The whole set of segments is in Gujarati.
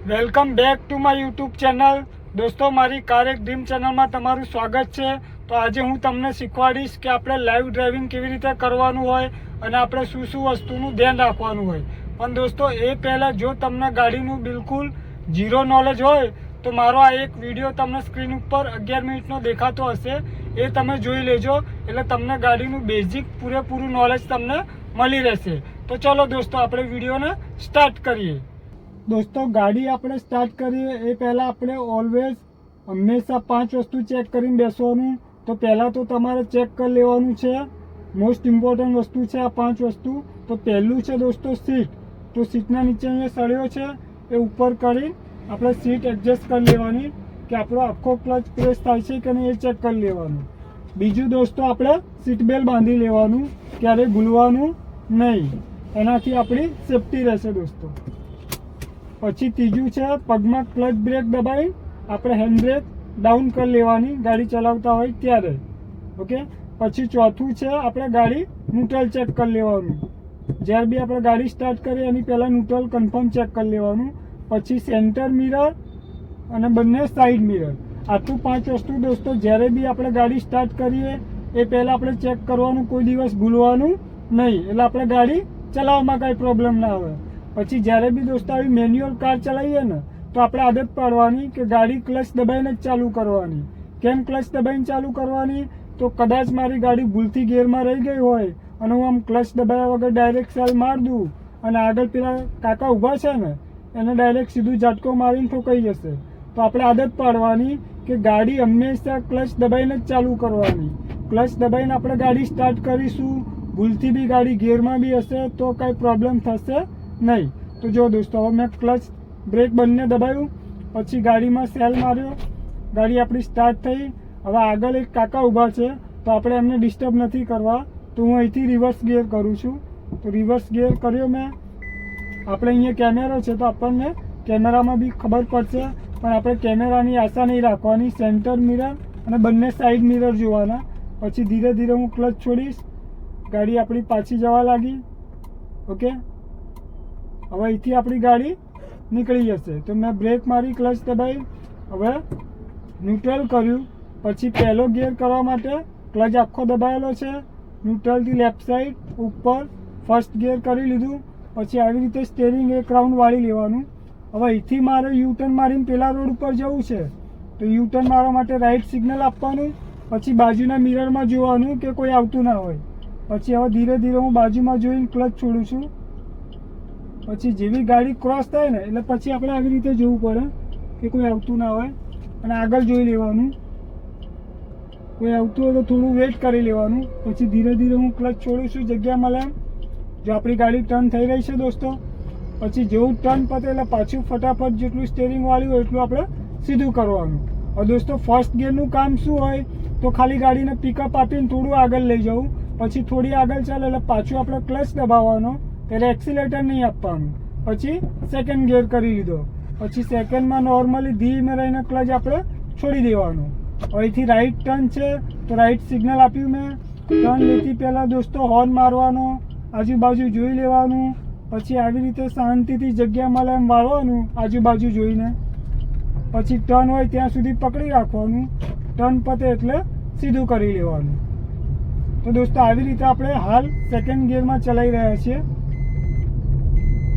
Welcome back to my YouTube channel. દોસ્તો, મારી કાર એક ડ્રીમ ચેનલમાં તમારું સ્વાગત છે. તો આજે હું તમને શીખવાડીશ કે આપણે લાઈવ ડ્રાઇવિંગ કેવી રીતે કરવાનું હોય અને આપણે શું શું વસ્તુનું ધ્યાન રાખવાનું હોય. પણ દોસ્તો, એ પહેલાં જો તમને ગાડીનું બિલકુલ ઝીરો નોલેજ હોય તો મારો આ એક વિડીયો તમને સ્ક્રીન ઉપર 11 મિનિટનો દેખાતો હશે, એ તમે જોઈ લેજો. એટલે તમને ગાડીનું બેઝિક પૂરેપૂરું નોલેજ તમને મળી રહેશે. તો ચલો દોસ્તો, આપણે વિડીયોને સ્ટાર્ટ કરીએ. દોસ્તો, ગાડી આપણે સ્ટાર્ટ કરીએ એ પહેલાં આપણે ઓલવેઝ હંમેશા 5 વસ્તુ ચેક કરીને બેસવાનું. તો પહેલાં તો તમારે ચેક કરી લેવાનું છે, મોસ્ટ ઇમ્પોર્ટન્ટ વસ્તુ છે આ 5 વસ્તુ. તો પહેલું છે દોસ્તો સીટ. તો સીટના નીચે અહીંયા સળિયો છે, એ ઉપર કરી આપણે સીટ એડજસ્ટ કરી લેવાની કે આપણો આખો ક્લચ પ્રેસ થાય છે કે નહીં એ ચેક કરી લેવાનું. બીજું દોસ્તો, આપણે સીટ બેલ્ટ બાંધી લેવાનું, ક્યારેય ભૂલવાનું નહીં, એનાથી આપણી સેફટી રહેશે દોસ્તો. પછી ત્રીજું છે પગમાં ક્લચ બ્રેક દબાવી આપણે હેન્ડ બ્રેક ડાઉન કરી લેવાની ગાડી ચલાવતા હોય ત્યારે. ઓકે. પછી ચોથું છે આપણે ગાડી ન્યુટ્રલ ચેક કરી લેવાનું. જ્યારે બી આપણે ગાડી સ્ટાર્ટ કરીએ એની પહેલાં ન્યુટ્રલ કન્ફર્મ ચેક કરી લેવાનું. પછી સેન્ટર મિરર અને બંને સાઈડ મિરર. આટલું 5 વસ્તુ દોસ્તો જ્યારે બી આપણે ગાડી સ્ટાર્ટ કરીએ એ પહેલાં આપણે ચેક કરવાનું, કોઈ દિવસ ભૂલવાનું નહીં, એટલે આપણે ગાડી ચલાવવામાં કાંઈ પ્રોબ્લેમ ના આવે. પછી જ્યારે બી દોસ્તો આવી મેન્યુઅલ કાર ચલાવીએ ને તો આપણે આદત પાડવાની કે ગાડી ક્લચ દબાઈને જ ચાલુ કરવાની. કેમ ક્લચ દબાઈને ચાલુ કરવાની? તો કદાચ મારી ગાડી ભૂલથી ગિયરમાં રહી ગઈ હોય અને હું આમ ક્લચ દબાવ્યા વગર ડાયરેક્ટ સેલ માર દઉં અને આગળ પેલા કાકા ઊભા છે ને એને ડાયરેક્ટ સીધું ઝટકો મારીને ઠોકાઈ જશે. તો આપણે આદત પાડવાની કે ગાડી હંમેશા ક્લચ દબાઈને જ ચાલુ કરવાની. ક્લચ દબાઈને આપણે ગાડી સ્ટાર્ટ કરીશું, ભૂલથી બી ગાડી ગિયરમાં બી હશે તો કાંઈ પ્રોબ્લેમ થશે નહીં. તો જો દોસ્તો, હવે મેં ક્લચ બ્રેક બંને દબાવ્યું, પછી ગાડીમાં સેલ માર્યો, ગાડી આપણી સ્ટાર્ટ થઈ. હવે આગળ એક કાકા ઊભા છે તો આપણે એમને ડિસ્ટર્બ નથી કરવા, તો હું અહીંથી રિવર્સ ગિયર કરું છું. તો રિવર્સ ગિયર કર્યો મેં. આપણે અહીંયા કેમેરો છે તો આપણને કેમેરામાં બી ખબર પડશે, પણ આપણે કેમેરાની આશા નહીં રાખવાની. સેન્ટર મિરર અને બંને સાઈડ મિરર જોવાના. પછી ધીરે ધીરે હું ક્લચ છોડીશ, ગાડી આપણી પાછી જવા લાગી. ઓકે. હવે અહીંથી આપણી ગાડી નીકળી જશે. તો મેં બ્રેક મારી, ક્લચ દબાવી, હવે ન્યુટ્રલ કર્યું. પછી પહેલો ગિયર કરવા માટે ક્લચ આખો દબાવેલો છે, ન્યુટ્રલથી લેફ્ટ સાઈડ ઉપર ફર્સ્ટ ગિયર કરી લીધું. પછી આવી રીતે સ્ટેરિંગ એક રાઉન્ડ વાળી લેવાનું. હવે અહીંથી મારે યુટર્ન મારીને પેલા રોડ ઉપર જવું છે તો યુટર્ન મારવા માટે રાઈટ સિગ્નલ આપવાનું. પછી બાજુના મિરરમાં જોવાનું કે કોઈ આવતું ના હોય. પછી હવે ધીરે ધીરે હું બાજુમાં જોઈને ક્લચ છોડું છું. પછી જેવી ગાડી ક્રોસ થાય ને એટલે પછી આપણે આવી રીતે જોવું પડે કે કોઈ આવતું ના હોય અને આગળ જોઈ લેવાનું. કોઈ આવતું હોય તો થોડું વેઇટ કરી લેવાનું. પછી ધીરે ધીરે હું ક્લચ છોડું છું જગ્યા મળે. જો આપણી ગાડી ટર્ન થઈ રહી છે દોસ્તો, પછી જેવું ટર્ન પતે એટલે પાછું ફટાફટ જેટલું સ્ટેરિંગ વાળ્યું હોય એટલું આપણે સીધું કરવાનું. હવે દોસ્તો, ફર્સ્ટ ગિયરનું કામ શું હોય તો ખાલી ગાડીને પિકઅપ આપીને થોડું આગળ લઈ જવું. પછી થોડી આગળ ચાલે એટલે પાછું આપણે ક્લચ દબાવવાનો, ત્યારે એક્સિલેટર નહીં આપવાનું. પછી સેકન્ડ ગિયર કરી લીધો. પછી સેકન્ડમાં નોર્મલી ધીમે રહીને ક્લચ આપણે છોડી દેવાનું. અહીંથી રાઈટ ટર્ન છે તો રાઈટ સિગ્નલ આપ્યું મેં. ટર્ન લેતી પહેલાં દોસ્તો હોર્ન મારવાનો, આજુબાજુ જોઈ લેવાનું. પછી આવી રીતે શાંતિથી જગ્યા મળે એમ વાળવાનું આજુબાજુ જોઈને. પછી ટર્ન હોય ત્યાં સુધી પકડી રાખવાનું, ટર્ન પતે એટલે સીધું કરી લેવાનું. તો દોસ્તો, આવી રીતે આપણે હાલ સેકન્ડ ગિયરમાં ચલાવી રહ્યા છીએ.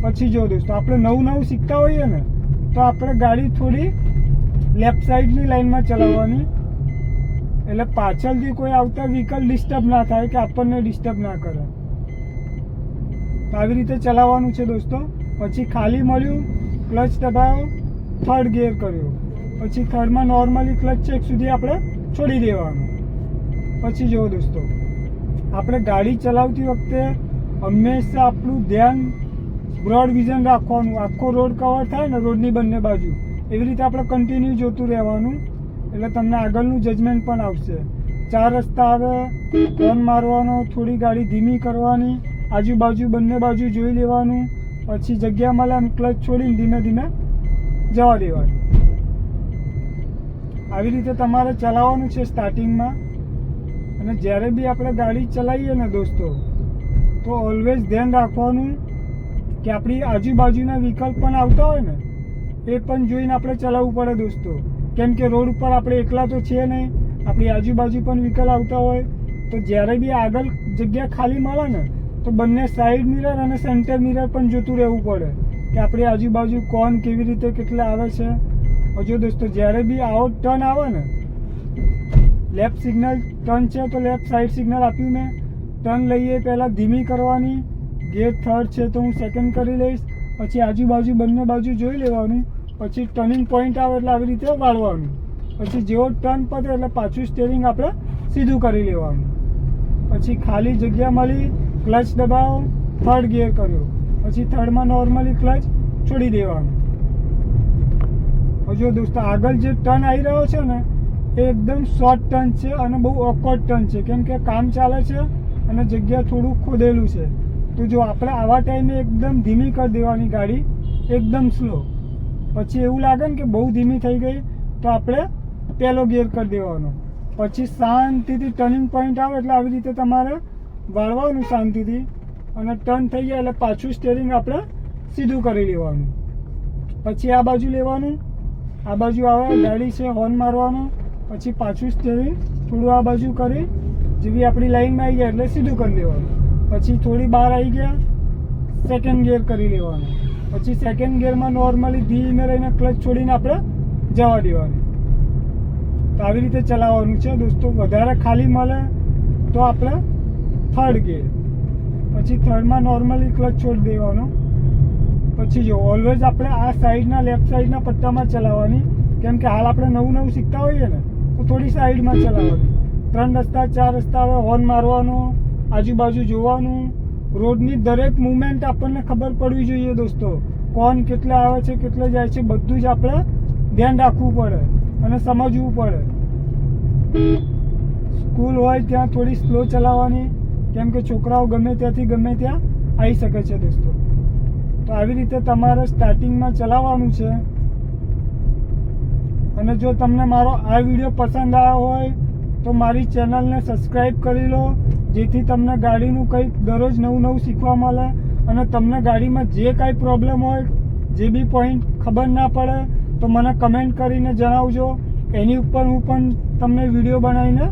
પછી જો દોસ્તો, આપણે નવું શીખતા હોઈએ ને તો આપણે ગાડી થોડી લેફ્ટ સાઈડની લાઈનમાં ચલાવવાની, એટલે પાછળથી કોઈ આવતા વ્હીકલ ડિસ્ટર્બ ના થાય કે આપણને ડિસ્ટર્બ ના કરે. તો આવી રીતે ચલાવવાનું છે દોસ્તો. પછી ખાલી મળ્યું, ક્લચ દબાવ્યો, થર્ડ ગિયર કર્યો. પછી થર્ડમાં નોર્મલી ક્લચ ચેક સુધી આપણે છોડી દેવાનું. પછી જુઓ દોસ્તો, આપણે ગાડી ચલાવતી વખતે હંમેશા આપણું ધ્યાન બ્રોડ વિઝન રાખવાનું. આખો રોડ કવર થાય ને રોડની બંને બાજુ, એવી રીતે આપણે કન્ટિન્યુ જોતું રહેવાનું, એટલે તમને આગળનું જજમેન્ટ પણ આવશે. 4 રસ્તા આવે, ટર્ન મારવાનો, થોડી ગાડી ધીમી કરવાની, આજુબાજુ બંને બાજુ જોઈ લેવાનું. પછી જગ્યા મળે એમ ક્લચ છોડીને ધીમે ધીમે જવા દેવાની. આવી રીતે તમારે ચલાવવાનું છે સ્ટાર્ટિંગમાં. અને જ્યારે બી આપણે ગાડી ચલાવીએ ને દોસ્તો તો ઓલવેઝ ધ્યાન રાખવાનું કે આપણી આજુબાજુના વ્હીકલ પણ આવતા હોય ને એ પણ જોઈને આપણે ચલાવવું પડે દોસ્તો, કેમ કે રોડ ઉપર આપણે એકલા તો છે નહીં, આપણી આજુબાજુ પણ વ્હીકલ આવતા હોય, તો જ્યારે બી આગળ જગ્યા ખાલી મળે ને તો બંને સાઈડ મિરર અને સેન્ટર મિરર પણ જોતું રહેવું પડે કે આપણી આજુબાજુ કોણ કેવી રીતે કેટલા આવે છે. જો દોસ્તો જ્યારે બી આવો ટર્ન આવે ને, લેફ્ટ સિગ્નલ ટર્ન છે તો લેફ્ટ સાઈડ સિગ્નલ આપ્યું મેં, ટર્ન લઈએ પહેલાં ધીમી કરવાની, ગેર થર્ડ છે તો હું સેકન્ડ કરી લઈશ, પછી આજુબાજુ બંને બાજુ જોઈ લેવાનું, પછી ટર્નિંગ પોઈન્ટ આવે એટલે આવી રીતે વાળવાનું, પછી જેવો ટર્ન પતે એટલે પાછું સ્ટેરિંગ આપણે સીધું કરી લેવાનું, પછી ખાલી જગ્યા મળી ક્લચ દબાવો, થર્ડ ગિયર કર્યો, પછી થર્ડમાં નોર્મલી ક્લચ છોડી દેવાનું. જો દોસ્તો આગળ જે ટર્ન આવી રહ્યો છે ને એ એકદમ શોર્ટ ટર્ન છે અને બહુ ઓકવર્ડ ટર્ન છે, કેમ કે કામ ચાલે છે અને જગ્યા થોડું ખોદેલું છે. તો જો આપણે આવા ટાઈમે એકદમ ધીમી કરી દેવાની ગાડી, એકદમ સ્લો. પછી એવું લાગે ને કે બહુ ધીમી થઈ ગઈ તો આપણે પહેલો ગિયર કરી દેવાનો, પછી શાંતિથી ટર્નિંગ પોઈન્ટ આવે એટલે આવી રીતે તમારે વાળવાનું શાંતિથી, અને ટર્ન થઈ જાય એટલે પાછું સ્ટેરિંગ આપણે સીધું કરી લેવાનું. પછી આ બાજુ લેવાનું, આ બાજુ આવે ગાડી છે હોર્ન મારવાનું, પછી પાછું સ્ટેરિંગ થોડું આ બાજુ કરી જેવી આપણી લાઈનમાં આવી જાય એટલે સીધું કરી દેવાનું. પછી થોડી બહાર આવી ગયા સેકન્ડ ગિયર કરી લેવાનું, પછી સેકન્ડ ગિયરમાં નોર્મલી ધીમે રહીને ક્લચ છોડીને આપણે જવા દેવાનું. તો આવી રીતે ચલાવવાનું છે દોસ્તો. વધારે ખાલી મળે તો આપણે થર્ડ ગિયર, પછી થર્ડમાં નોર્મલી ક્લચ છોડી દેવાનો. પછી જો ઓલવેઝ આપણે આ સાઈડના લેફ્ટ સાઈડના પટ્ટામાં ચલાવવાની, કેમ કે હાલ આપણે નવું નવું શીખતા હોઈએ ને તો થોડી સાઈડમાં ચલાવવાની. 3 રસ્તા 4 રસ્તા આવે હોર્ન મારવાનો, આજુબાજુ જોવાનું, રોડની દરેક મુવમેન્ટ આપણને ખબર પડવી જોઈએ દોસ્તો. કોણ કેટલા આવે છે કેટલા જાય છે બધું જ આપણે ધ્યાન રાખવું પડે અને સમજવું પડે. સ્કૂલ હોય ત્યાં થોડી સ્લો ચલાવવાની, કેમ કે છોકરાઓ ગમે ત્યાંથી ગમે ત્યાં આવી શકે છે દોસ્તો. તો આવી રીતે તમારે સ્ટાર્ટિંગમાં ચલાવવાનું છે. અને જો તમને મારો આ વિડીયો પસંદ આવ્યો હોય તો મારી ચેનલને સબસ્ક્રાઈબ કરી લો, જેથી તમને ગાડીનું કંઈક દરરોજ નવું નવું શીખવા મળે. અને તમને ગાડીમાં જે કાંઈ પ્રોબ્લેમ હોય, જે બી પોઈન્ટ ખબર ના પડે તો મને કમેન્ટ કરીને જણાવજો. એની ઉપર હું પણ તમને વિડીયો બનાવીને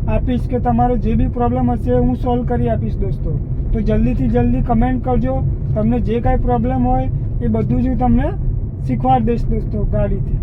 આપીશ કે તમારો જે બી પ્રોબ્લેમ હશે હું સોલ્વ કરી આપીશ દોસ્તો. તો જલ્દીથી જલ્દી કમેન્ટ કરજો, તમને જે કાંઈ પ્રોબ્લેમ હોય એ બધું જ હું તમને શીખવાડી દઈશ દોસ્તો ગાડીથી.